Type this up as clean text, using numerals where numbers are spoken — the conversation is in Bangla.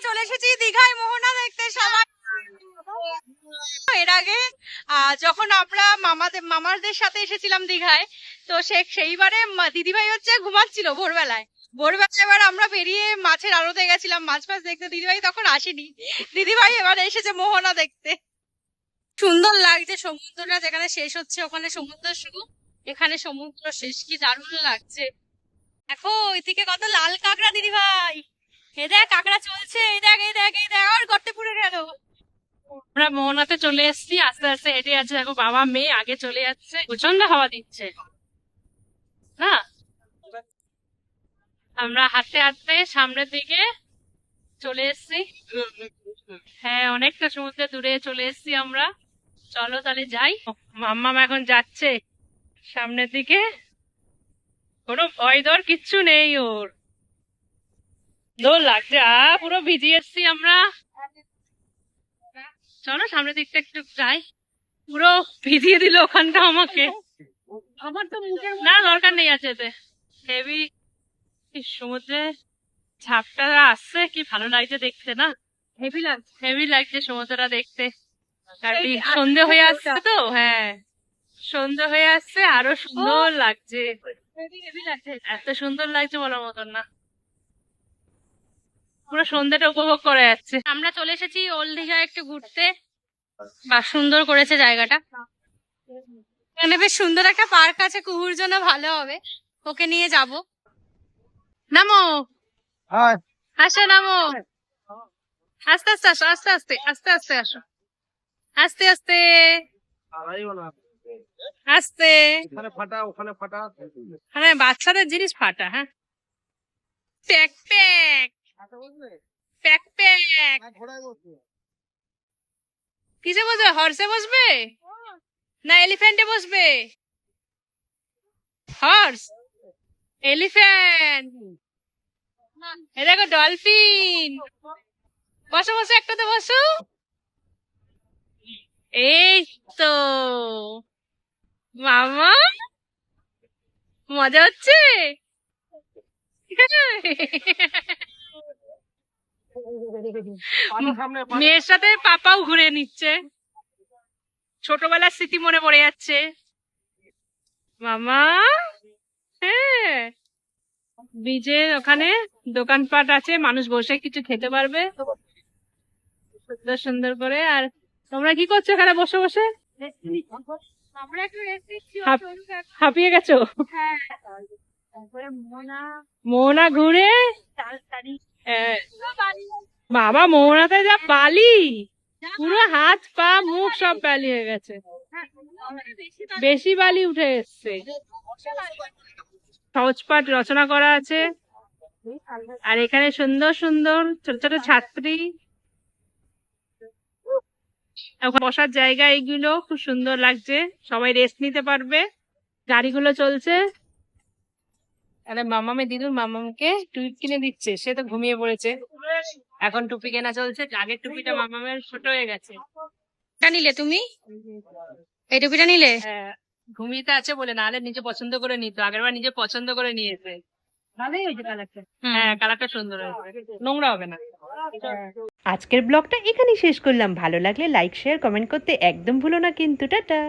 চলে এসেছি দীঘায় মোহনা দেখতে সবাই। এর আগে যখন আমরা মামাদের সাথে এসেছিলাম দীঘায়, তো সেইবারে দিদিভাই হচ্ছে ঘুমাচ্ছিল ভোরবেলায়। এবার আমরা বেরিয়ে মাছের আড়তে গেছিলাম মাছ দেখতে, দিদিভাই তখন আসেনি। দিদিভাই এবার এসেছে মোহনা দেখতে। সুন্দর লাগছে সমুদ্রটা, যেখানে শেষ হচ্ছে ওখানে সমুদ্র শুরু, এখানে সমুদ্র শেষ। কি দারুণ লাগছে। দেখো ওইদিকে কত লাল কাঁকড়া দিদিভাই, এ দেখ কাঁকড়া চলছে, এই দেখ এই দেখ এই দেখ, আর গর্তে পুড়ে গেল। আমরা মোহনাতে চলে এসেছি, আস্তে আস্তে হেঁটে যাচ্ছে। দেখো বাবা মেয়ে আগে চলে যাচ্ছে, প্রচন্ড হাওয়া দিচ্ছে না। আমরা হাঁটতে হাঁটতে সামনের দিকে চলে এসেছি। হ্যাঁ, অনেকটা সমুদ্রে দূরে চলে এসেছি আমরা। চলো তাহলে যাই। মাম্মাম এখন যাচ্ছে সামনের দিকে, কোনো ভয় ডর কিচ্ছু নেই ওর। দোল লাগছে, পুরো ভিজে এসছি আমরা। চলো সামনের দিকটা একটু যাই। পুরো ভিজিয়ে দিল ওখানটা আমাকে। আমার তো মুখের না দরকার নেই আছে এতে। হেভি সমুদ্রে ঝাপটা আসছে, কি ভালো লাগছে দেখতে না। হেভি লাগছে সমুদ্রটা দেখতে। আর সন্ধে হয়ে আসছে তো, হ্যাঁ সন্ধে হয়ে আসছে, আরো সুন্দর লাগছে। এত সুন্দর লাগছে বলার মতন না, পুরো সন্ধ্যাটা উপভোগ করা যাচ্ছে। আমরা চলে এসেছি ওল্ড দীঘায় একটু ঘুরতে, বা সুন্দর করেছে জায়গাটা। এখানে বেশ সুন্দর একটা পার্ক আছে, কুহুর জন্য ভালো হবে, ওকে নিয়ে যাব। নামো, আসো নামো, আস্তে আস্তে আসো, আস্তে আস্তে আস্তে আস্তে আসো, আস্তে আস্তে আস্তে। হ্যাঁ বাচ্চাদের জিনিস ফাটা। হ্যাঁ প্যাক প্যাক প্যাক প্যাক। কিসে বসবে, হর্সে বসবে না এলিফ্যান্টে বসবে? হর্স, এলিফ্যান্ট, এ দেখো ডলফিন। বসো বসো, একটাতে বসো। এই তো মামা, মজা হচ্ছে। মেয়ের সাথে পাপাও ঘুরে নিচ্ছে, ছোটবেলার স্মৃতি মনে পড়ে যাচ্ছে। মামা, হ্যাঁ বিজের ওখানে দোকানপাট আছে, মানুষ বসে কিছু খেতে পারবে সুন্দর সুন্দর করে। আর তোমরা কি করছো এখানে বসে বসে? আমরা একটু হাঁপিয়ে গেছো? মোহনা ঘুরে বাবা, মোহনাতে যা বালি, পুরো হাত পা মুখ সব বালি হয়ে গেছে, বেশি বালি উঠে এসছে। সহজপাঠ রচনা করা আছে, আর এখানে সুন্দর সুন্দর ছোট ছোট ছাত্রী, বসার জায়গা, এইগুলো খুব সুন্দর লাগছে, সবাই রেস্ট নিতে পারবে। গাড়িগুলো চলছে। আরে মামামে দিদুর মামামকে টুপি কিনে দিচ্ছে, সে তো ঘুমিয়ে পড়েছে। এখন টুপি কেনা চলছে, আগের টুপিটা মামামের ছোট হয়ে গেছে। নিলে তুমি এই টুপিটা নিলে? হ্যাঁ, ঘুমিয়েতে আছে বলে, নাহলে নিজে পছন্দ করে নিত। আগেরবার নিজে পছন্দ করে নিয়েছে। ভালোই হয়েছে কালারটা। হ্যাঁ কালারটা সুন্দর হয়েছে, নোংরা হবে না। আজকের ব্লগটা এখানেই শেষ করলাম। ভালো লাগলে লাইক শেয়ার কমেন্ট করতে একদম ভুলো না কিন্তু। টাটা।